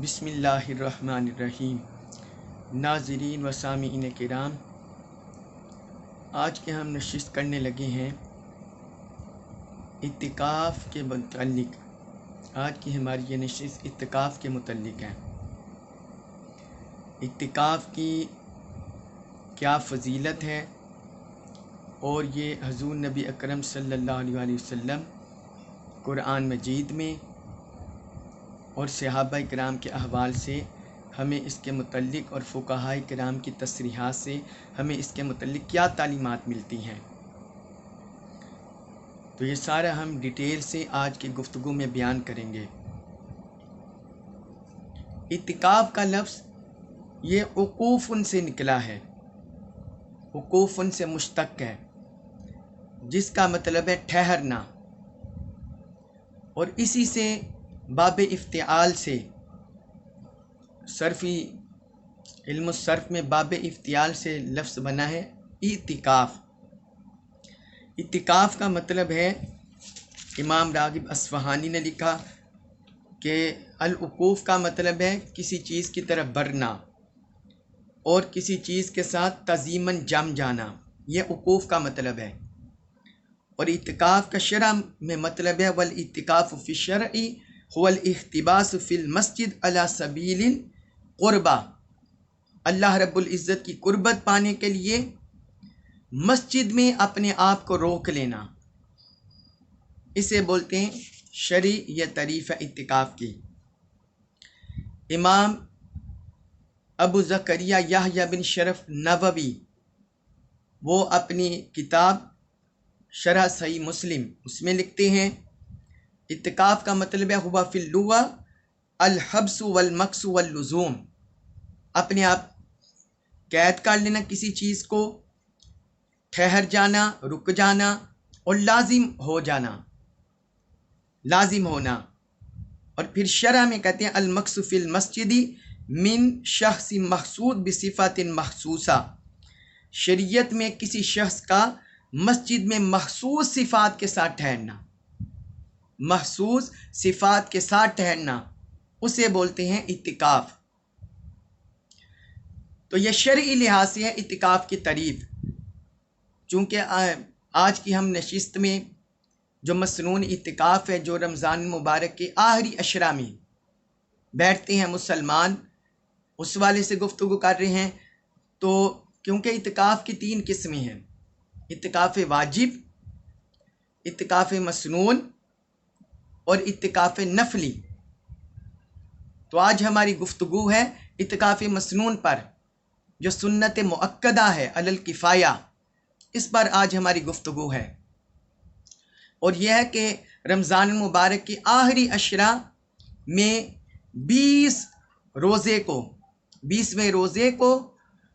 بسم اللہ الرحمن الرحیم۔ ناظرین و سامعین کرام، آج کے ہم نشست کرنے لگے ہیں اعتکاف کے متعلق۔ آج کی ہماری یہ نشست اعتکاف کے متعلق ہے۔ اعتکاف کی کیا فضیلت ہے اور یہ حضور نبی اکرم صلی اللہ علیہ وسلم قرآن مجید میں اور صحابہ کرام کے احوال سے ہمیں اس کے متعلق اور فقہاء کرام کی تصریحات سے ہمیں اس کے متعلق کیا تعلیمات ملتی ہیں، تو یہ سارا ہم ڈیٹیل سے آج کی گفتگو میں بیان کریں گے۔ اعتکاف کا لفظ یہ وقوفن سے نکلا ہے، وقوفن سے مشتق ہے، جس کا مطلب ہے ٹھہرنا، اور اسی سے باب افتعال سے صرفی علم الصرف میں باب افتعال سے لفظ بنا ہے اعتکاف۔ اعتکاف کا مطلب ہے، امام راغب اصفہانی نے لکھا کہ الوقوف کا مطلب ہے کسی چیز کی طرف بڑھنا اور کسی چیز کے ساتھ تعظیماً جم جانا، یہ وقوف کا مطلب ہے۔ اور اعتکاف کا شرع میں مطلب ہے والاعتکاف فی الشرع هو الاحتباس فی المسجد علی سبیل قربہ، اللہ رب العزت کی قربت پانے کے لیے مسجد میں اپنے آپ کو روک لینا، اسے بولتے ہیں شرعی یا تعریف اعتکاف کی۔ امام ابو زکریا یحییٰ بن شرف نووی وہ اپنی کتاب شرح صحیح مسلم اس میں لکھتے ہیں اعتکاف کا مطلب ہے ہوا فی اللغہ الحبس والمکث واللزوم، اپنے آپ قید کر لینا کسی چیز کو، ٹھہر جانا، رک جانا، اور لازم ہو جانا، لازم ہونا۔ اور پھر شرح میں کہتے ہیں المکث فی المسجد من شخص مخصوص بصفت مخصوصہ، شریعت میں کسی شخص کا مسجد میں مخصوص صفات کے ساتھ ٹھہرنا، مخصوص صفات کے ساتھ ٹھہرنا، اسے بولتے ہیں اعتکاف۔ تو یہ شرعی لحاظ سے ہے اعتکاف کی تعریف۔ چونکہ آج کی ہم نشست میں جو مسنون اعتکاف ہے، جو رمضان مبارک کے آخری اشرا میں بیٹھتے ہیں مسلمان، اس والے سے گفتگو کر رہے ہیں۔ تو کیونکہ اعتکاف کی 3 قسمیں ہیں، اعتکاف واجب، اعتکاف مسنون اور اعتکاف نفلی۔ تو آج ہماری گفتگو ہے اعتکاف مسنون پر، جو سنت مؤکدہ ہے علی الکفایہ، اس پر آج ہماری گفتگو ہے۔ اور یہ ہے کہ رمضان المبارک کے آخری اشرا میں 20ویں روزے کو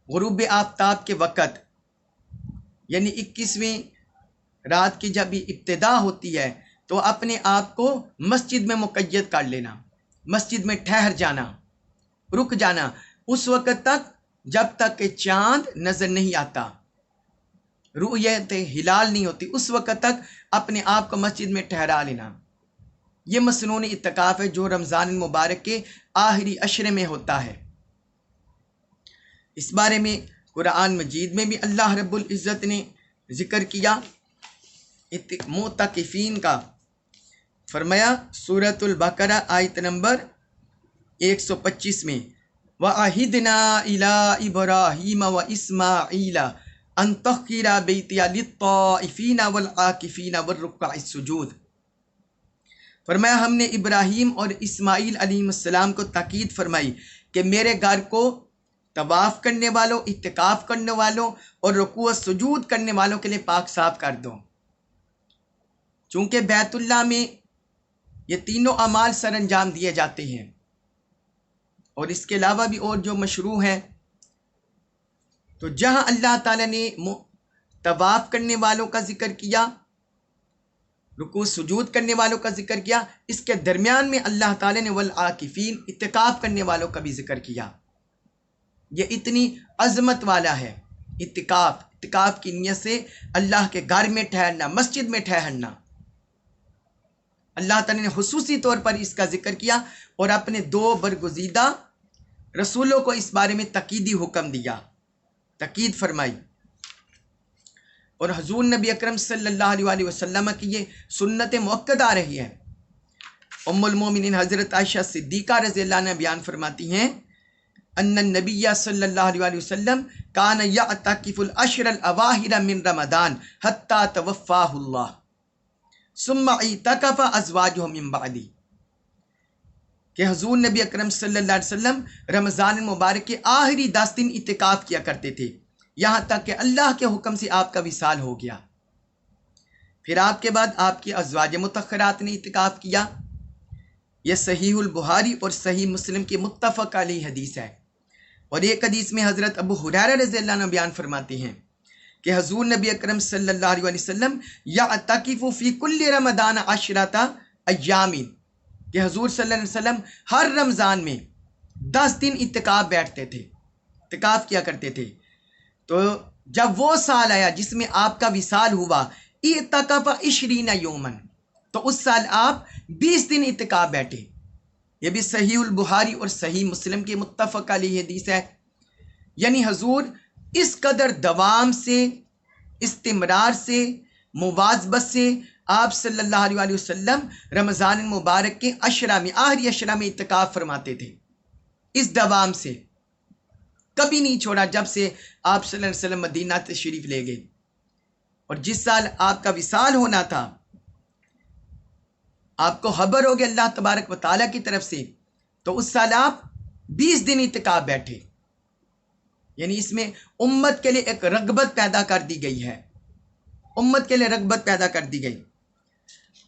غروب آفتاب کے وقت، یعنی 21ویں رات کی جب ابتدا ہوتی ہے، تو اپنے آپ کو مسجد میں مقید کر لینا، مسجد میں ٹھہر جانا، رک جانا، اس وقت تک جب تک کہ چاند نظر نہیں آتا، رؤیت ہلال نہیں ہوتی، اس وقت تک اپنے آپ کو مسجد میں ٹھہرا لینا۔ یہ مسنون اعتکاف ہے جو رمضان المبارک کے آخری عشرے میں ہوتا ہے۔ اس بارے میں قرآن مجید میں بھی اللہ رب العزت نے ذکر کیا معتکفین کا، فرمایا سورۃ البقرہ آیت نمبر 125 میں وَعَهِدْنَا إِلَىٰ إِبْرَاهِيمَ وَإِسْمَاعِيلَ أَن طَهِّرَ بَيْتِيَ لِلطَّائِفِينَ وَالْعَاكِفِينَ وَالرُّكَّعِ السُّجُودِ، فرمایا ہم نے ابراہیم اور اسماعیل علیہ السلام کو تاکید فرمائی کہ میرے گھر کو طواف کرنے والوں، اعتکاف کرنے والوں اور رکوع و سجود کرنے والوں کے لیے پاک صاف کر دو۔ چونکہ بیت اللہ میں یہ تینوں اعمال سر انجام دیے جاتے ہیں، اور اس کے علاوہ بھی اور جو مشروع ہیں۔ تو جہاں اللہ تعالیٰ نے طواف کرنے والوں کا ذکر کیا، رکوع سجود کرنے والوں کا ذکر کیا، اس کے درمیان میں اللہ تعالیٰ نے والعاکفین، اعتکاف کرنے والوں کا بھی ذکر کیا۔ یہ اتنی عظمت والا ہے اعتکاف کی نیت سے اللہ کے گھر میں ٹھہرنا، مسجد میں ٹھہرنا۔ اللہ تعالیٰ نے خصوصی طور پر اس کا ذکر کیا اور اپنے 2 برگزیدہ رسولوں کو اس بارے میں تاکیدی حکم دیا، تاکید فرمائی۔ اور حضور نبی اکرم صلی اللہ علیہ وسلم کی یہ سنت مؤکدہ رہی ہے۔ ام المومنین حضرت عائشہ صدیقہ رضی اللہ عنہ بیان فرماتی ہیں ان النبی صلی اللہ علیہ وسلم کان یعتکف العشر الاواخر من رمضان حتی توفاہ اللہ ثم اعتکف ازواجہ من بعدی، کہ حضور نبی اکرم صلی اللہ علیہ وسلم رمضان مبارک کے آخری 10 دن اعتکاف کیا کرتے تھے، یہاں تک کہ اللہ کے حکم سے آپ کا وصال ہو گیا۔ پھر آپ کے بعد آپ کی ازواج مطہرات نے اعتکاف کیا۔ یہ صحیح البخاری اور صحیح مسلم کی متفق علیہ حدیث ہے۔ اور ایک حدیث میں حضرت ابو ہریرہ رضی اللہ عنہ بیان فرماتے ہیں کہ حضور نبی اکرم صلی اللہ علیہ وسلم یعتکف فی کل رمضان 10 ایام، کہ حضور صلی اللہ علیہ وسلم ہر رمضان میں 10 دن اعتکاف بیٹھتے تھے، اعتکاف کیا کرتے تھے۔ تو جب وہ سال آیا جس میں آپ کا وصال ہوا، اعتکف 20 یومن، تو اس سال آپ 20 دن اعتکاف بیٹھے۔ یہ بھی صحیح البخاری اور صحیح مسلم کی متفق علیہ حدیث ہے۔ یعنی حضور اس قدر دوام سے، استمرار سے، مواظبت سے آپ صلی اللہ علیہ وسلم رمضان مبارک کے عشرہ میں، آخری عشرہ میں اعتکاف فرماتے تھے۔ اس دوام سے کبھی نہیں چھوڑا جب سے آپ صلی اللہ علیہ وسلم مدینہ تشریف لے گئے۔ اور جس سال آپ کا وصال ہونا تھا، آپ کو خبر ہوگی اللہ تبارک و تعالیٰ کی طرف سے، تو اس سال آپ 20 دن اعتکاف بیٹھے۔ یعنی اس میں امت کے لیے ایک رغبت پیدا کر دی گئی ہے، امت کے لیے رغبت پیدا کر دی گئی۔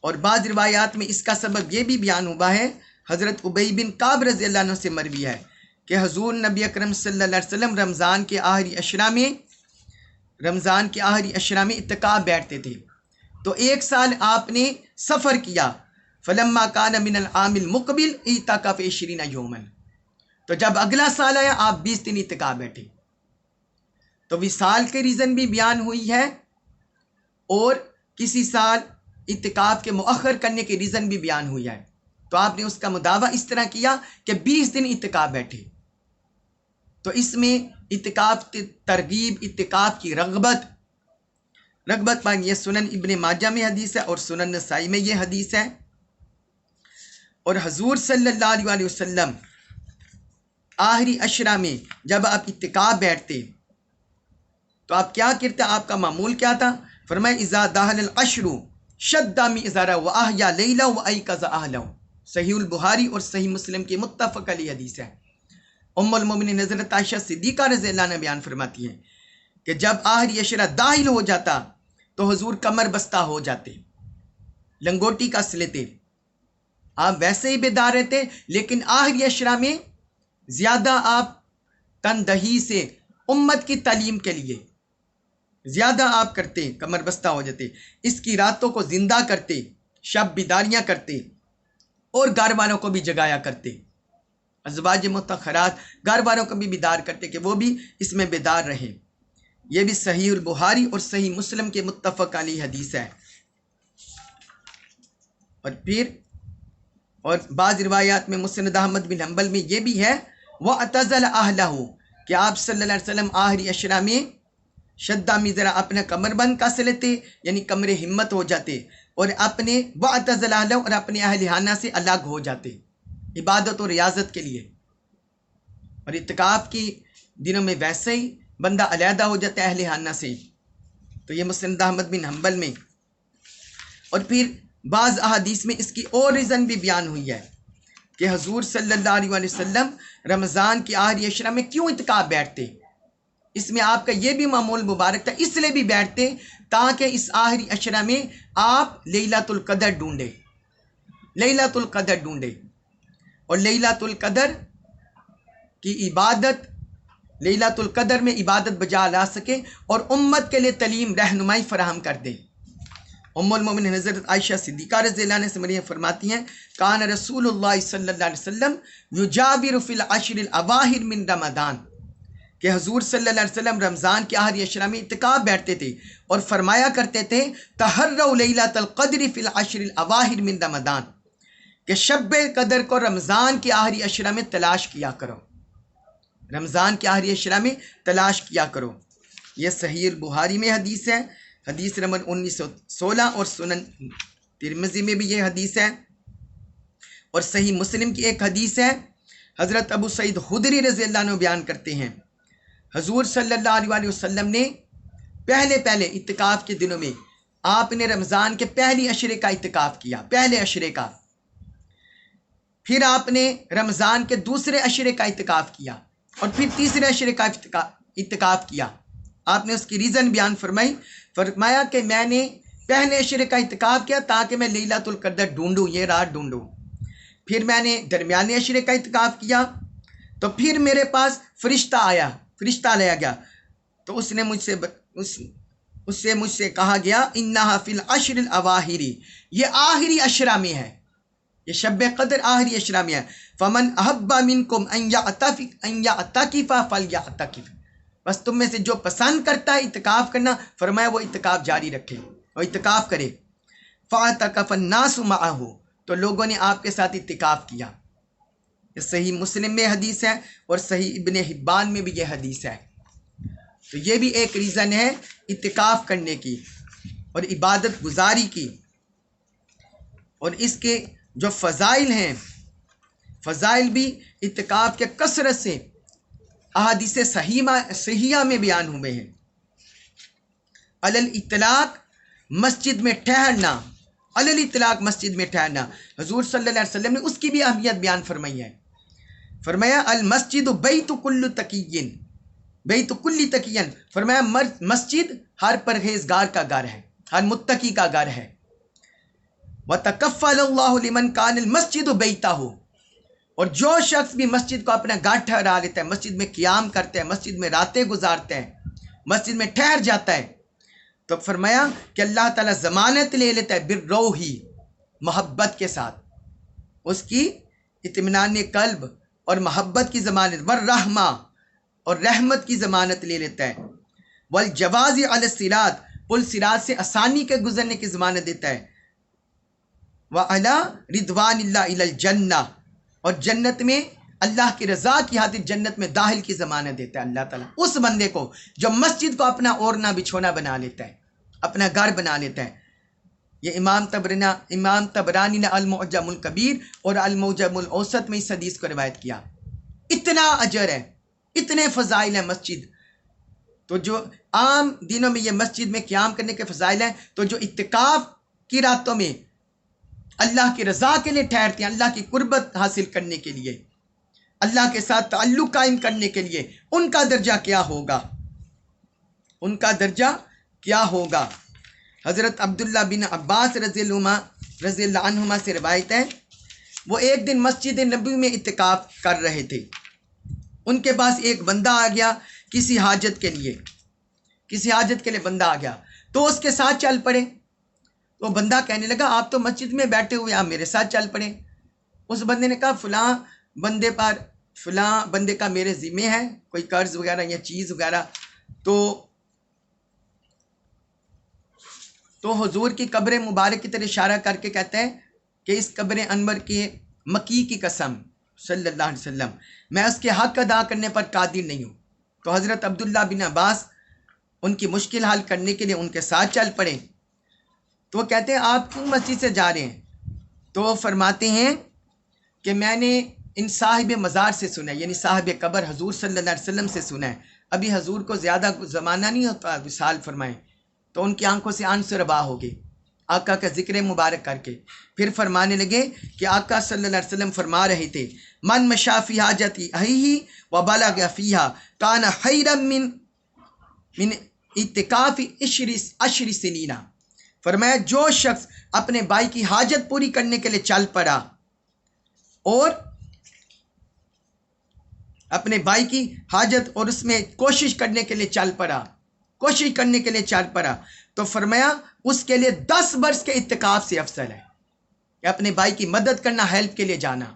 اور بعض روایات میں اس کا سبب یہ بھی بیان ہوا ہے، حضرت ابی بن کعب رضی اللہ عنہ سے مروی ہے کہ حضور نبی اکرم صلی اللہ علیہ وسلم رمضان کے آخری عشرہ میں اعتکاف بیٹھتے تھے۔ تو ایک سال آپ نے سفر کیا، فلما کان من العام المقبل اعتکف 20 یوما، تو جب اگلا سال آیا آپ 20 دن اعتکاف بیٹھے۔ تو وصال کے ریزن بھی بیان ہوئی ہے، اور کسی سال اعتکاف کے مؤخر کرنے کے ریزن بھی بیان ہوئی ہے۔ تو آپ نے اس کا مداوع اس طرح کیا کہ 20 دن اعتکاف بیٹھے۔ تو اس میں اعتکاف کی ترغیب، اعتکاف کی رغبت پائیں۔ یہ سنن ابن ماجہ میں حدیث ہے اور سنن نسائی میں یہ حدیث ہے۔ اور حضور صلی اللہ علیہ وسلم آخری عشرہ میں جب آپ اعتکاف بیٹھتے تو آپ کیا کرتے؟ آپ کا معمول کیا تھا؟ فرمائے اذا دخل العشر شد مئزرہ واحیا لیلہ وایقظ اہلہ، صحیح البخاری اور صحیح مسلم کی متفق علیہ حدیث ہے۔ ام المومنین حضرت عائشہ صدیقہ رضی اللہ عنہ بیان فرماتی ہیں کہ جب آخری عشرہ داخل ہو جاتا تو حضور کمر بستہ ہو جاتے، لنگوٹی کس لیتے۔ آپ ویسے ہی بیدار رہتے، لیکن آخری عشرہ میں زیادہ آپ تندہی سے امت کی تعلیم کے لیے زیادہ آپ کرتے، کمر بستہ ہو جاتے، اس کی راتوں کو زندہ کرتے، شب بیداریاں کرتے، اور گھر والوں کو بھی جگایا کرتے، ازواج مطہرات گھر والوں کو بھی بیدار کرتے کہ وہ بھی اس میں بیدار رہیں۔ یہ بھی صحیح البخاری اور صحیح مسلم کے متفق علیہ حدیث ہے۔ اور بعض روایات میں مسند احمد بن حنبل میں یہ بھی ہے وَاعْتَزَلَ أَهْلَهُ، کہ آپ صلی اللہ علیہ وسلم آخری عشرہ میں شدہ میزرا اپنا کمر بند کس لیتے، یعنی کمر ہمت ہو جاتے، اور اپنے وَاعْتَزَلَ أَهْلَهُ، اور اپنے اہل خانہ سے الگ ہو جاتے عبادت اور ریاضت کے لیے۔ اور اعتکاف کی دنوں میں ویسے ہی بندہ علیحدہ ہو جاتا ہے اہل خانہ سے۔ تو یہ مسند احمد بن حنبل میں۔ اور پھر بعض احادیث میں اس کی اور ریزن بھی بیان ہوئی ہے کہ حضور صلی اللہ علیہ وسلم رمضان کی آخری عشرہ میں کیوں اعتکاف بیٹھتے۔ اس میں آپ کا یہ بھی معمول مبارک تھا، اس لیے بھی بیٹھتے تاکہ اس آخری عشرہ میں آپ لیلۃ القدر ڈھونڈے، لیلۃ القدر ڈھونڈے، اور لیلۃ القدر کی عبادت، لیلۃ القدر میں عبادت بجا لا سکے اور امت کے لیے تعلیم رہنمائی فراہم کر دے۔ ام المومنین حضرت عائشہ صدیقہ رضی اللہ عنہ سے مروی فرماتی ہیں کان رسول اللہ صلی اللہ علیہ وسلم یجاور فی العشر الاواخر من رمضان، کہ حضور صلی اللہ علیہ وسلم رمضان کے آخری اشرا میں اعتکاف بیٹھتے تھے اور فرمایا کرتے تھے تحروا لیلۃ القدر فی العشر الاواخر من رمضان، کہ شب قدر کو رمضان کے آخری اشرا میں تلاش کیا کرو، رمضان کے آخری اشرا میں تلاش کیا کرو۔ یہ صحیح البخاری میں حدیث ہے، حدیث نمبر 1916، اور سنن ترمذی میں بھی یہ حدیث ہے، اور صحیح مسلم کی ایک حدیث ہے۔ حضرت ابو سعید خدری رضی اللہ عنہ بیان کرتے ہیں حضور صلی اللہ علیہ وسلم نے پہلے اعتکاف کے دنوں میں آپ نے رمضان کے پہلی اشرے کا اعتکاف کیا، پہلے اشرے کا، پھر آپ نے رمضان کے دوسرے اشرے کا اعتکاف کیا، اور پھر تیسرے اشرے کا اعتکاف کیا۔ آپ نے اس کی ریزن بیان فرمایا کہ میں نے پہلے اشرے کا اعتکاف کیا تاکہ میں لیلۃ القدر ڈھونڈوں، یہ رات ڈھونڈوں، پھر میں نے درمیانے اشرے کا اعتکاف کیا، تو پھر میرے پاس فرشتہ لیا گیا، تو اس نے مجھ سے کہا گیا انہا فی العشر الاواخر، یہ آخری اشرا میں ہے، یہ شب قدر آخری اشرا میں ہے، فمن احب منکم ان یعتکف فلیعتکف، بس تم میں سے جو پسند کرتا ہے اعتکاف کرنا، فرمایا وہ اعتکاف جاری رکھے، وہ اعتکاف کرے۔ فاعتکف الناس معہ، تو لوگوں نے آپ کے ساتھ اعتکاف کیا۔ یہ صحیح مسلم میں حدیث ہے، اور صحیح ابن حبان میں بھی یہ حدیث ہے۔ تو یہ بھی ایک ریزن ہے اعتکاف کرنے کی اور عبادت گزاری کی، اور اس کے جو فضائل ہیں، فضائل بھی اعتکاف کے کثرت سے احادیث صحیحہ میں بیان ہوئے ہیں۔ علی الاطلاق مسجد میں ٹھہرنا، علی الاطلاق مسجد میں ٹھہرنا، حضور صلی اللہ علیہ وسلم نے اس کی بھی اہمیت بیان فرمائی ہے۔ فرمایا المسجد بیت کل تقی، بیت کل تقی، فرمایا مسجد ہر پرہیزگار کا گھر ہے، ہر متقی کا گھر ہے۔ وَتَكَفَّلَ اللَّهُ لِمَنْ كَانَ الْمَسْجِدُ بَيْتَهُ، اور جو شخص بھی مسجد کو اپنا گھر ٹھہرا لیتا ہے، مسجد میں قیام کرتا ہے، مسجد میں راتیں گزارتا ہے، مسجد میں ٹھہر جاتا ہے، تو فرمایا کہ اللہ تعالیٰ ضمانت لے لیتا ہے بالروح، محبت کے ساتھ، اس کی اطمینان قلب اور محبت کی ضمانت، والرحمہ، اور رحمت کی ضمانت لے لیتا ہے، والجواز علی الصراط، پل صراط سے آسانی کے گزرنے کی ضمانت دیتا ہے، وَعَلَىٰ رِضْوَانِ اللَّهِ إِلَى الْجَنَّةِ، اور جنت میں اللہ کی رضا کی خاطر جنت میں داخل کی ضمانت دیتا ہے اللہ تعالیٰ اس بندے کو جو مسجد کو اپنا اوڑھنا بچھونا بنا لیتا ہے، اپنا گھر بنا لیتا ہے۔ یہ امام طبرانی نے المعجم الکبیر اور المعجم الاوسط میں اس حدیث کو روایت کیا۔ اتنا اجر ہے، اتنے فضائل ہیں مسجد، تو جو عام دنوں میں یہ مسجد میں قیام کرنے کے فضائل ہیں، تو جو اعتکاف کی راتوں میں اللہ کی رضا کے لیے ٹھہرتے ہیں، اللہ کی قربت حاصل کرنے کے لیے، اللہ کے ساتھ تعلق قائم کرنے کے لیے، ان کا درجہ کیا ہوگا، ان کا درجہ کیا ہوگا۔ حضرت عبداللہ بن عباس رضی اللہ عنہما سے روایت ہے، وہ ایک دن مسجد نبوی میں اعتکاف کر رہے تھے، ان کے پاس ایک بندہ آ گیا کسی حاجت کے لیے بندہ آ گیا، تو اس کے ساتھ چل پڑے۔ وہ بندہ کہنے لگا آپ تو مسجد میں بیٹھے ہوئے، آپ میرے ساتھ چل پڑے۔ اس بندے نے کہا فلاں بندے کا میرے ذمہ ہے کوئی قرض وغیرہ یا چیز وغیرہ، تو حضور کی قبر مبارک کی طرف اشارہ کر کے کہتے ہیں کہ اس قبر انور کے مکی کی قسم صلی اللہ علیہ وسلم، میں اس کے حق ادا کرنے پر قادر نہیں ہوں۔ تو حضرت عبداللہ بن عباس ان کی مشکل حل کرنے کے لیے ان کے ساتھ چل پڑے۔ تو وہ کہتے ہیں آپ کیوں مسجد سے جا رہے ہیں؟ تو وہ فرماتے ہیں کہ میں نے ان صاحب مزار سے سنا ہے، یعنی صاحب قبر حضور صلی اللہ علیہ وسلم سے سنا ہے، ابھی حضور کو زیادہ زمانہ نہیں ہوتا وصال فرمائے، تو ان کی آنکھوں سے آنسو روا ہو گئے آقا کا ذکر مبارک کر کے۔ پھر فرمانے لگے کہ آقا صلی اللہ علیہ وسلم فرما رہے تھے من مشا فی حاجتی اہیہ وبلغ فیہا کان خیرا من اعتکاف عشر سنین، فرمایا جو شخص اپنے بھائی کی حاجت پوری کرنے کے لیے چل پڑا اور اپنے بھائی کی حاجت اور اس میں کوشش کرنے کے لیے چل پڑا تو فرمایا اس کے لیے 10 برس کے اعتکاف سے افضل ہے کہ اپنے بھائی کی مدد کرنا، ہیلپ کے لیے جانا۔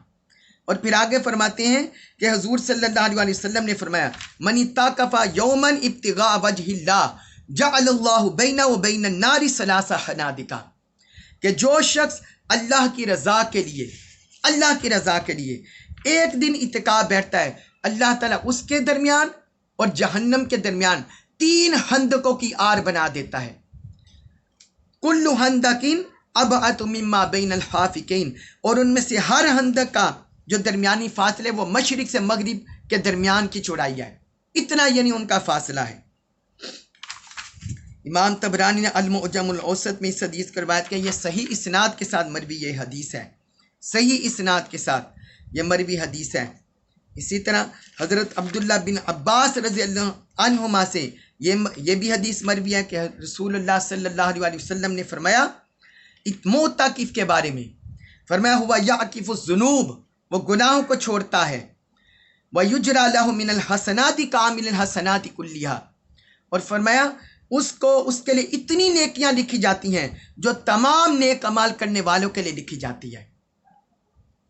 اور پھر آگے فرماتے ہیں کہ حضور صلی اللہ علیہ وسلم نے فرمایا من اتقف یوما ابتغاء وجہ اللہ جعل اللہ بینہ و بین النار ثلاث حنادقہ، کہ جو شخص اللہ کی رضا کے لیے ایک دن اعتکاف بیٹھتا ہے، اللہ تعالیٰ اس کے درمیان اور جہنم کے درمیان 3 خندقوں کی آر بنا دیتا ہے۔ کل خندق ابعد مما بین الحافقین، اور ان میں سے ہر خندق کا جو درمیانی فاصلے وہ مشرق سے مغرب کے درمیان کی چوڑائی ہے، اتنا یعنی ان کا فاصلہ ہے۔ امام طبرانی نے المعجم الاوسط میں اس حدیث کو روایت کیا، یہ صحیح اسناد کے ساتھ مروی یہ حدیث ہے، صحیح اسناد کے ساتھ یہ مروی حدیث ہے۔ اسی طرح حضرت عبداللہ بن عباس رضی اللہ عنہما سے یہ بھی حدیث مروی ہے کہ رسول اللہ صلی اللہ علیہ وسلم نے فرمایا معتکف کے بارے میں، فرمایا ہوا یعکف الذنوب، وہ گناہوں کو چھوڑتا ہے، وَيُجْرَى لَهُ مِنَ الْحَسَنَاتِ كَامِلِ الْحَسَنَاتِ كُلِّهَا، اور فرمایا اس کے لیے اتنی نیکیاں لکھی جاتی ہیں جو تمام نیک عمال کرنے والوں کے لیے لکھی جاتی ہے،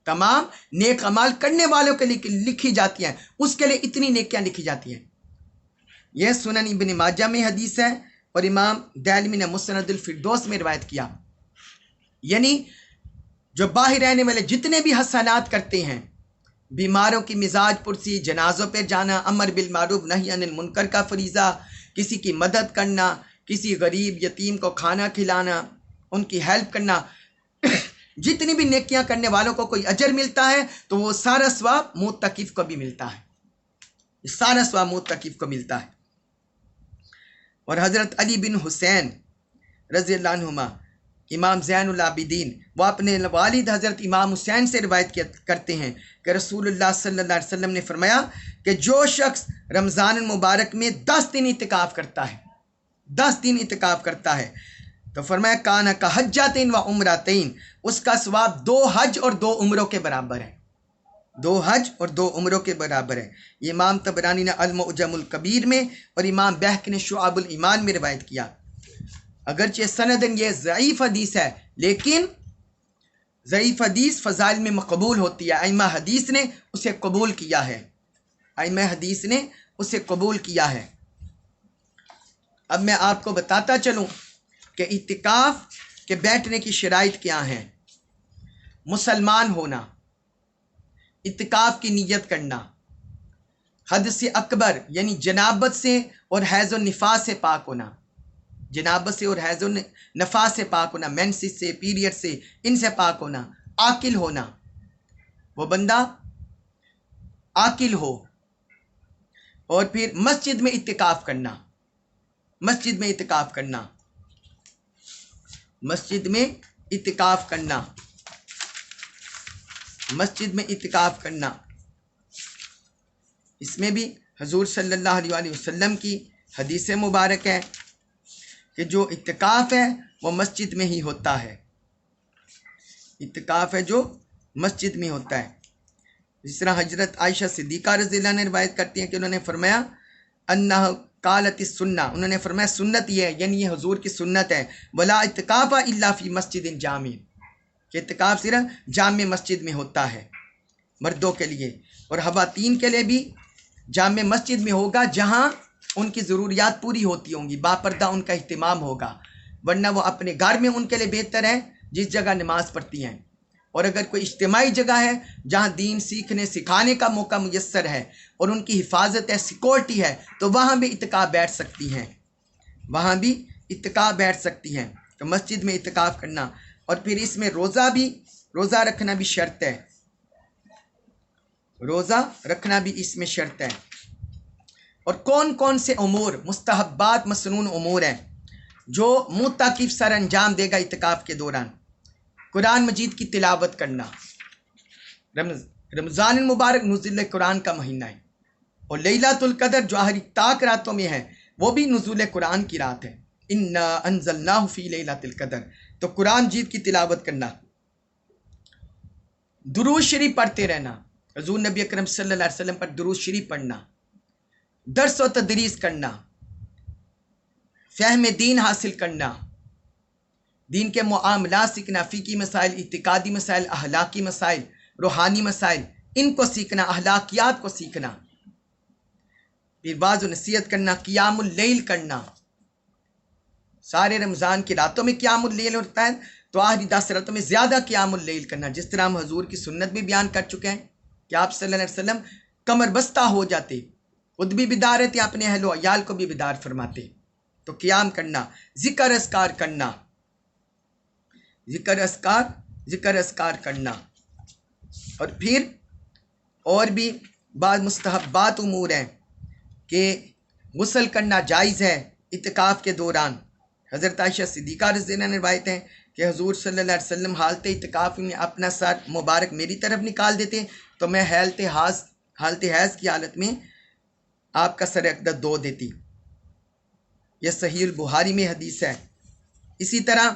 تمام نیک عمال کرنے والوں کے لیے لکھی جاتی ہیں، اس کے لیے اتنی نیکیاں لکھی جاتی ہیں۔ یہ سنن ابن ماجہ میں حدیث ہے اور امام دارمی نے مسند الفردوس میں روایت کیا، یعنی جو باہر رہنے والے جتنے بھی حسنات کرتے ہیں، بیماروں کی مزاج پرسی، جنازوں پہ جانا، امر بالمعروف نہی عن المنکر کا فریضہ، کسی کی مدد کرنا، کسی غریب یتیم کو کھانا کھلانا، ان کی ہیلپ کرنا، جتنی بھی نیکیاں کرنے والوں کو کوئی اجر ملتا ہے تو وہ سارا ثواب معتکف کو بھی ملتا ہے، سارا ثواب معتکف کو ملتا ہے۔ اور حضرت علی بن حسین رضی اللہ عنہما امام زین العابدین، وہ اپنے والد حضرت امام حسین سے روایت کرتے ہیں کہ رسول اللہ صلی اللہ علیہ وسلم نے فرمایا کہ جو شخص رمضان المبارک میں 10 دن اعتکاف کرتا ہے، 10 دن اعتکاف کرتا ہے، تو فرمایا کانا کا حجتین و عمرتین، اس کا ثواب 2 حج اور 2 عمروں کے برابر ہے، 2 حج اور 2 عمروں کے برابر ہے۔ یہ امام طبرانی نے المعجم الکبیر میں اور امام بہقی نے شعب الایمان میں روایت کیا۔ اگرچہ سندن یہ ضعیف حدیث ہے، لیکن ضعیف حدیث فضائل میں مقبول ہوتی ہے، ائمہ حدیث نے اسے قبول کیا ہے، ائمہ حدیث نے اسے قبول کیا ہے۔ اب میں آپ کو بتاتا چلوں کہ اعتکاف کے بیٹھنے کی شرائط کیا ہیں۔ مسلمان ہونا، اعتکاف کی نیت کرنا، حدث اکبر یعنی جنابت سے اور حیض و نفاس سے پاک ہونا، جنابت سے اور حیض و نفاس سے پاک ہونا، مینسس سے، پیریڈ سے، ان سے پاک ہونا، عاقل ہونا، وہ بندہ عاقل ہو، اور پھر مسجد میں اعتکاف کرنا، مسجد میں اعتکاف کرنا، مسجد میں اعتکاف کرنا، مسجد میں اعتکاف کرنا۔ اس میں بھی حضور صلی اللہ علیہ وسلم کی حدیث مبارک ہے کہ جو اعتکاف ہے وہ مسجد میں ہی ہوتا ہے، اعتکاف ہے جو مسجد میں ہوتا ہے۔ جس طرح حضرت عائشہ صدیقہ رضی اللہ عنہ نے روایت کرتی ہیں کہ انہوں نے فرمایا انہ قالت السنہ، انہوں نے فرمایا سنت یہ ہے، یعنی یہ حضور کی سنت ہے، ولا اعتکاف الا فی مسجد جامع، کہ اعتکاف صرف جامع مسجد میں ہوتا ہے مردوں کے لیے، اور خواتین کے لیے بھی جامع مسجد میں ہوگا جہاں ان کی ضروریات پوری ہوتی ہوں گی، باپردہ ان کا اہتمام ہوگا، ورنہ وہ اپنے گھر میں ان کے لیے بہتر ہے جس جگہ نماز پڑھتی ہیں۔ اور اگر کوئی اجتماعی جگہ ہے جہاں دین سیکھنے سکھانے کا موقع میسر ہے اور ان کی حفاظت ہے، سیکورٹی ہے، تو وہاں بھی اعتکاف بیٹھ سکتی ہیں، وہاں بھی اعتکاف بیٹھ سکتی ہیں۔ تو مسجد میں اعتکاف کرنا، اور پھر اس میں روزہ رکھنا بھی شرط ہے، روزہ رکھنا بھی اس میں شرط ہے۔ اور کون کون سے امور مستحبات مسنون امور ہیں جو معتکف سر انجام دے گا اعتکاف کے دوران؟ قرآن مجید کی تلاوت کرنا، رمضان المبارک نزول قرآن کا مہینہ ہے، اور لیلۃ القدر جو آخری طاق راتوں میں ہے وہ بھی نزول قرآن کی رات ہے، انا انزلناہ فی لیلۃ القدر، تو قرآن مجید کی تلاوت کرنا، درود شریف پڑھتے رہنا، حضور نبی اکرم صلی اللہ علیہ وسلم پر درود شریف پڑھنا، درس و تدریس کرنا، فہم دین حاصل کرنا، دین کے معاملات سیکھنا، فقہی مسائل، اعتقادی مسائل، اخلاقی مسائل، روحانی مسائل، ان کو سیکھنا، اخلاقیات کو سیکھنا، پھر بعض و نصیحت کرنا، قیام اللیل کرنا، سارے رمضان کی راتوں میں قیام اللیل ہوتا ہے تو آخری 10 راتوں میں زیادہ قیام اللیل کرنا، جس طرح ہم حضور کی سنت بھی بیان کر چکے ہیں کہ آپ صلی اللہ علیہ وسلم کمر بستہ ہو جاتے، خود بھی بیدار رہتے، اپنے اہل و عیال کو بھی بیدار فرماتے۔ تو قیام کرنا، ذکر اذکار کرنا، ذکر اذکار کرنا، اور پھر اور بھی بعض مستحبات امور ہیں کہ غسل کرنا جائز ہے اعتکاف کے دوران۔ حضرت عائشہ صدیقہ رضی اللہ عنہا روایت ہیں کہ حضور صلی اللہ علیہ وسلم حالت اعتکاف میں اپنا سر مبارک میری طرف نکال دیتے تو میں حالت حیض کی حالت میں آپ کا سر اقدس دھو دیتی۔ یہ صحیح البخاری میں حدیث ہے۔ اسی طرح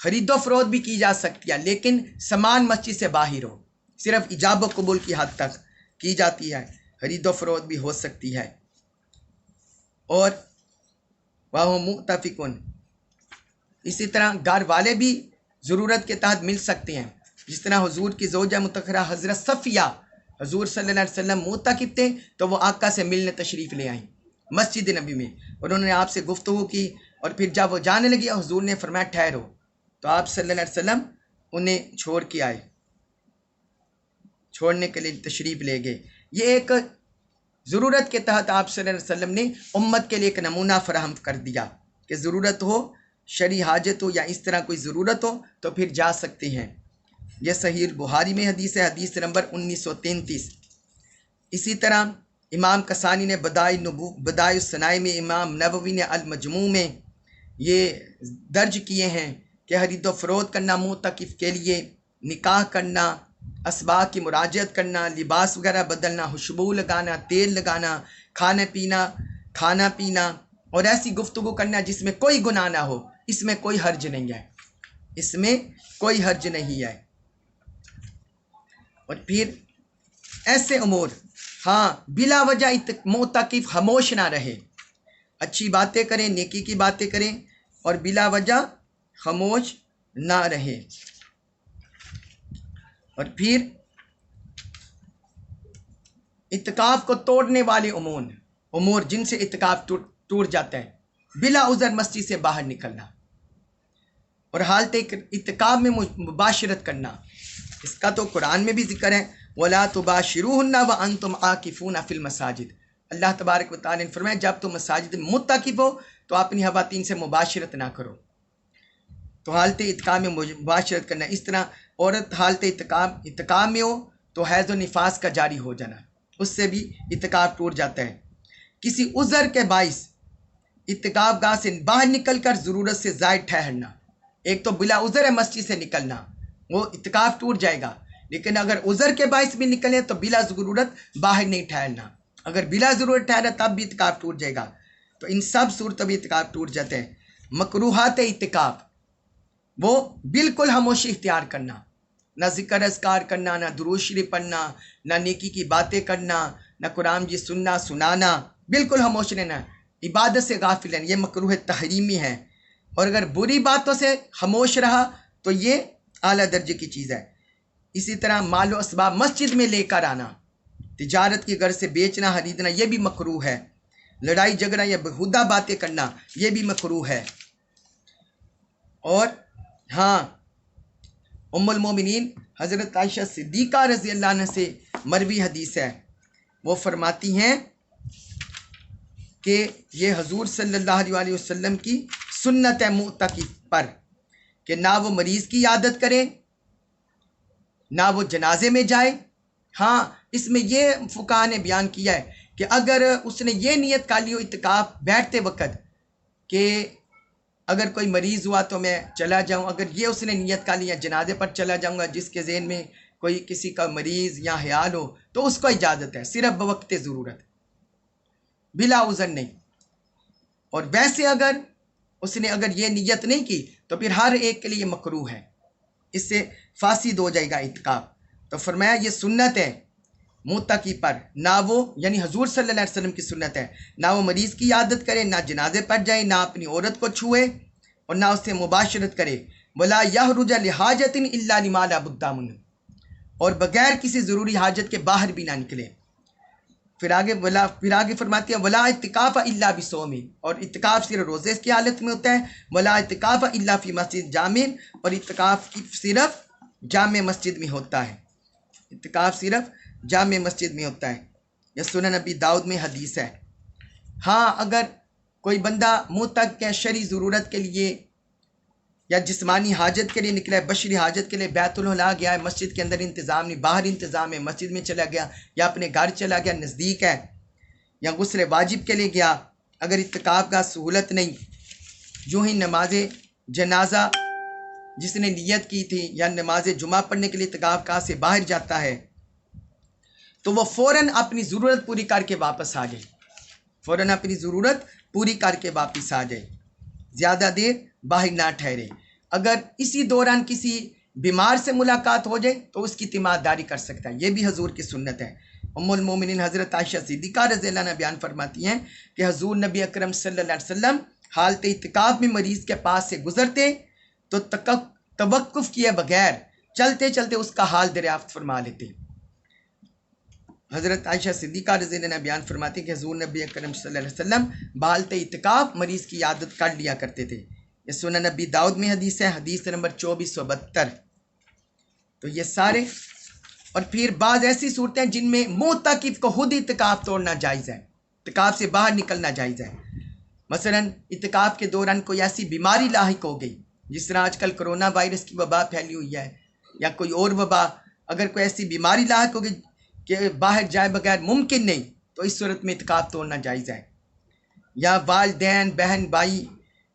خرید و فروخت بھی کی جا سکتی ہے، لیکن سامان مسجد سے باہر ہو، صرف ایجاب و قبول کی حد تک کی جاتی ہے، خرید و فروخت بھی ہو سکتی ہے۔ اور وہ متفقن، اسی طرح گھر والے بھی ضرورت کے تحت مل سکتے ہیں، جس طرح حضور کی زوجہ مطہرہ حضرت صفیہ حضور صلی اللہ علیہ وسلم معتکف تھے تو وہ آقا سے ملنے تشریف لے آئیں مسجد نبی میں، اور انہوں نے آپ سے گفتگو کی، اور پھر جب وہ جانے لگی حضور نے فرمایا ٹھہرو، تو آپ صلی اللہ علیہ وسلم انہیں چھوڑ کے آئے، چھوڑنے کے لیے تشریف لے گئے۔ یہ ایک ضرورت کے تحت آپ صلی اللہ علیہ وسلم نے امت کے لیے ایک نمونہ فراہم کر دیا کہ ضرورت ہو، شرعی حاجت ہو یا اس طرح کوئی ضرورت ہو تو پھر جا سکتے ہیں۔ یہ صحیح البخاری میں حدیث ہے، حدیث نمبر 1933۔ اسی طرح امام کسانی نے بدائع الصنائع میں، امام نووی نے المجموع میں یہ درج کیے ہیں کہ خرید و فروخت کرنا معتکف کے لیے، نکاح کرنا، اسباق کی مراجعت کرنا، لباس وغیرہ بدلنا، خوشبو لگانا، تیل لگانا، کھانا پینا اور ایسی گفتگو کرنا جس میں کوئی گناہ نہ ہو، اس میں کوئی حرج نہیں ہے، اس میں کوئی حرج نہیں ہے۔ اور پھر ایسے امور، ہاں بلا وجہ معتکف خاموش نہ رہے، اچھی باتیں کریں، نیکی کی باتیں کریں، اور بلا وجہ خاموش نہ رہے۔ اور پھر اعتکاف کو توڑنے والے امور جن سے اعتکاف ٹوٹ جاتا ہے، بلا عذر مسجد سے باہر نکلنا، اور حالت اعتکاف میں مباشرت کرنا، اس کا تو قرآن میں بھی ذکر ہے، وَلَا تُبَاشِرُوهُنَّ وَأَنْتُمْ عَاكِفُونَ فِي الْمَسَاجِدِ۔ اللہ تبارک و تعالیٰ نے فرمایا جب تم مساجد میں متعاکف ہو تو اپنی خواتین سے مباشرت نہ کرو۔ تو حالت اعتکاف میں مباشرت کرنا، اس طرح عورت حالت اعتکاف میں ہو تو حیض و نفاس کا جاری ہو جانا، اس سے بھی اعتکاف ٹوٹ جاتا ہے۔ کسی عذر کے باعث اعتکاف گاہ سے باہر نکل کر ضرورت سے زائد ٹھہرنا، ایک تو بلا عذر ہے مسجد سے نکلنا، وہ اعتکاف ٹوٹ جائے گا، لیکن اگر عذر کے باعث بھی نکلے تو بلا ضرورت باہر نہیں ٹھہرنا، اگر بلا ضرورت ٹھہرا تب بھی اعتکاف ٹوٹ جائے گا۔ تو ان سب صورتوں میں اعتکاف ٹوٹ جاتے ہیں۔ مکروہات اعتکاف، وہ بالکل خاموشی اختیار کرنا، نہ ذکر اذکار کرنا، نہ درود شریف پڑھنا، نہ نیکی کی باتیں کرنا، نہ قرآن جی سنانا، بالکل خاموش رہنا، عبادت سے غافل رہنا، یہ مکروہ تحریمی ہے۔ اور اگر بری باتوں سے خاموش رہا تو یہ اعلیٰ درجے کی چیز ہے۔ اسی طرح مال و اسباب مسجد میں لے کر آنا، تجارت کی غرض سے بیچنا خریدنا، یہ بھی مکروہ ہے۔ لڑائی جھگڑا یا بےہودہ باتیں کرنا، یہ بھی مکروہ ہے۔ اور ہاں، ام المومنین حضرت عائشہ صدیقہ رضی اللہ عنہ سے مروی حدیث ہے، وہ فرماتی ہیں کہ یہ حضور صلی اللہ علیہ وسلم کی سنت ہے معتکف پر کہ نہ وہ مریض کی عیادت کرے، نہ وہ جنازے میں جائے۔ ہاں، اس میں یہ فقہاء نے بیان کیا ہے کہ اگر اس نے یہ نیت کر لی ہو اعتکاف بیٹھتے وقت کہ اگر کوئی مریض ہوا تو میں چلا جاؤں، اگر یہ اس نے نیت کر لیا جنازے پر چلا جاؤں گا، جس کے ذہن میں کوئی کسی کا مریض یا حیال ہو تو اس کو اجازت ہے، صرف بوقت ضرورت، بلا عذر نہیں۔ اور ویسے اگر اس نے یہ نیت نہیں کی تو پھر ہر ایک کے لیے مکروہ ہے، اس سے فاسد ہو جائے گا اعتکاف۔ تو فرمایا یہ سنت ہے متقی پر، نہ وہ یعنی حضور صلی اللہ علیہ وسلم کی سنت ہے، نہ وہ مریض کی عادت کرے، نہ جنازے پر جائے، نہ اپنی عورت کو چھوئے اور نہ اس سے مباشرت کرے، ولا یخرج لحاجۃ الا لما لا بد منہ، اور بغیر کسی ضروری حاجت کے باہر بھی نہ نکلے۔ پھر آگے فرماتے ہیں ولا اعتکاف الا بصوم، اور اعتکاف صرف روزے کی حالت میں ہوتا ہے، ولا اعتکاف الا فی مسجد جامع، اور اعتکاف صرف جامع مسجد میں ہوتا ہے، اعتکاف صرف جامع مسجد میں ہوتا ہے۔ یہ سنن ابی داؤد میں حدیث ہے۔ ہاں اگر کوئی بندہ معتکف کے شرعی ضرورت کے لیے یا جسمانی حاجت کے لیے نکلا ہے، بشری حاجت کے لیے بیت الخلا گیا ہے، مسجد کے اندر انتظام نہیں، باہر انتظام ہے، مسجد میں چلا گیا یا اپنے گھر چلا گیا، نزدیک ہے، یا غسل واجب کے لیے گیا، اگر اعتکاف کا سہولت نہیں، جو ہی نماز جنازہ جس نے نیت کی تھی یا نماز جمعہ پڑھنے کے لیے اعتکاف گاہ سے باہر جاتا ہے تو وہ فوراً اپنی ضرورت پوری کر کے واپس آ جائے، فوراً اپنی ضرورت پوری کر کے واپس آ جائے، زیادہ دیر باہر نہ ٹھہرے۔ اگر اسی دوران کسی بیمار سے ملاقات ہو جائے تو اس کی تیمارداری کر سکتا ہے، یہ بھی حضور کی سنت ہے۔ ام المومنین حضرت عائشہ صدیقہ رضی اللہ عنہا بیان فرماتی ہیں کہ حضور نبی اکرم صلی اللہ علیہ وسلم حالت اعتکاف میں مریض کے پاس سے گزرتے تو توقف کیے بغیر چلتے چلتے اس کا حال دریافت فرما لیتے۔ حضرت عائشہ صدیقہ رضی اللہ عنہا بیان فرماتی ہیں کہ حضور نبی اکرم صلی اللہ علیہ وسلم بحالت اعتکاف مریض کی عادت کر لیا کرتے تھے۔ یہ سنن ابی داؤد میں حدیث ہے، حدیث نمبر 2472۔ تو یہ سارے، اور پھر بعض ایسی صورتیں جن میں معتکف کو خود اعتکاف توڑنا جائز ہے، اعتکاف سے باہر نکلنا جائز ہے۔ مثلا اعتکاف کے دوران کوئی ایسی بیماری لاحق ہو گئی، جس طرح آج کل کرونا وائرس کی وبا پھیلی ہوئی ہے یا کوئی اور وبا، اگر کوئی ایسی بیماری لاحق ہو گئی کہ باہر جائے بغیر ممکن نہیں، تو اس صورت میں اعتکاف توڑنا جائز ہے۔ یا والدین، بہن، بھائی،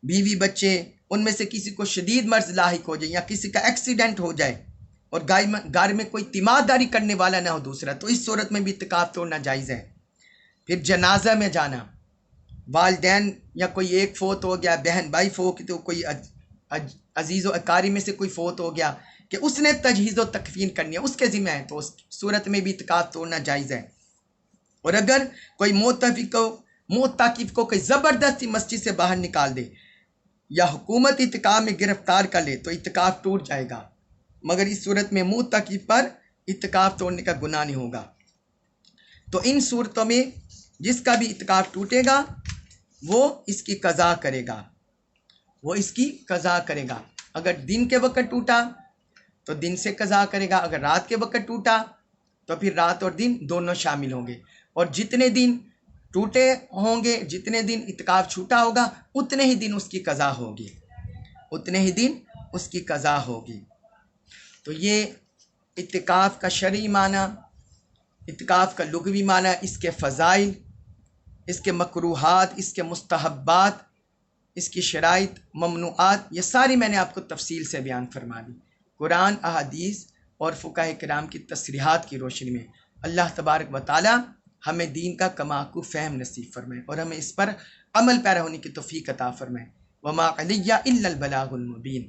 بیوی، بچے، ان میں سے کسی کو شدید مرض لاحق ہو جائے یا کسی کا ایکسیڈنٹ ہو جائے اور گھر میں کوئی تیمارداری کرنے والا نہ ہو دوسرا، تو اس صورت میں بھی اعتکاف توڑنا جائز ہے۔ پھر جنازہ میں جانا، والدین یا کوئی ایک فوت ہو گیا، بہن بھائی فوت، تو کوئی عزیز و اقارب میں سے کوئی فوت ہو گیا کہ اس نے تجہیز و تکفین کرنی ہے، اس کے ذمہ ہے، تو اس صورت میں بھی اعتکاف توڑنا جائز ہے۔ اور اگر کوئی معتکف کو کوئی زبردستی مسجد سے باہر نکال دے یا حکومت اعتکاف میں گرفتار کر لے تو اعتکاف ٹوٹ جائے گا، مگر اس صورت میں معتکف پر اعتکاف توڑنے کا گناہ نہیں ہوگا۔ تو ان صورتوں میں جس کا بھی اعتکاف ٹوٹے گا وہ اس کی قضا کرے گا، وہ اس کی قضا کرے گا۔ اگر دن کے وقت ٹوٹا تو دن سے قضا کرے گا، اگر رات کے وقت ٹوٹا تو پھر رات اور دن دونوں شامل ہوں گے، اور جتنے دن ٹوٹے ہوں گے، جتنے دن اعتکاف چھوٹا ہوگا، اتنے ہی دن اس کی قضا ہوگی، اتنے ہی دن اس کی قضا ہوگی۔ تو یہ اعتکاف کا شرعی معنی، اعتکاف کا لغوی معنی، اس کے فضائل، اس کے مکروہات، اس کے مستحبات، اس کی شرائط، ممنوعات، یہ ساری میں نے آپ کو تفصیل سے بیان فرما دی۔ قرآن، احادیث اور فقہاء کرام کی تصریحات کی روشنی میں اللہ تبارک و تعالی ہمیں دین کا کماکو فہم نصیب فرمائے اور ہمیں اس پر عمل پیرا ہونے کی توفیق عطا فرمائے۔ وما علیہ الا البلاغ المبین۔